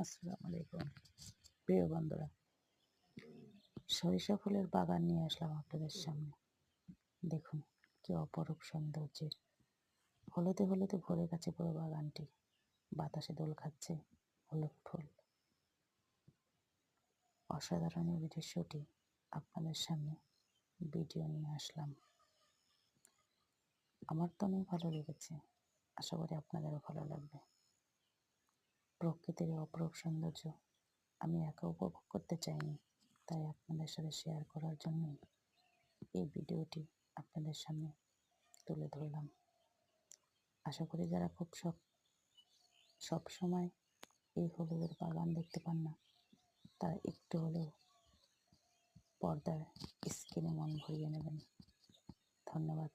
আসসালামু আলাইকুম প্রিয় বন্ধুরা, সরিষা ফুলের বাগান নিয়ে আসলাম আপনাদের সামনে। দেখুন কি অপরূপ সৌন্দর্যের, হলুদে হলুদে ভরে গেছে পুরো বাগানটি। বাতাসে দোল খাচ্ছে হলুদ ফুল। অসাধারণ এই দৃশ্যটি আপনাদের সামনে ভিডিও নিয়ে আসলাম। আমার তো অনেক ভালো লেগেছে, আশা করি আপনাদেরও ভালো লাগবে। প্রকৃতির অপরূপ সৌন্দর্য আমি একা উপভোগ করতে চাইনি, তাই আপনাদের সাথে শেয়ার করার জন্যই এই ভিডিওটি আপনাদের সামনে তুলে ধরলাম। আশা করি যারা খুব সব সময় এই হলুদের বাগান দেখতে পান না, তারা একটু হলেও পর্দার স্ক্রিনে মন ভরিয়ে নেবেন। ধন্যবাদ।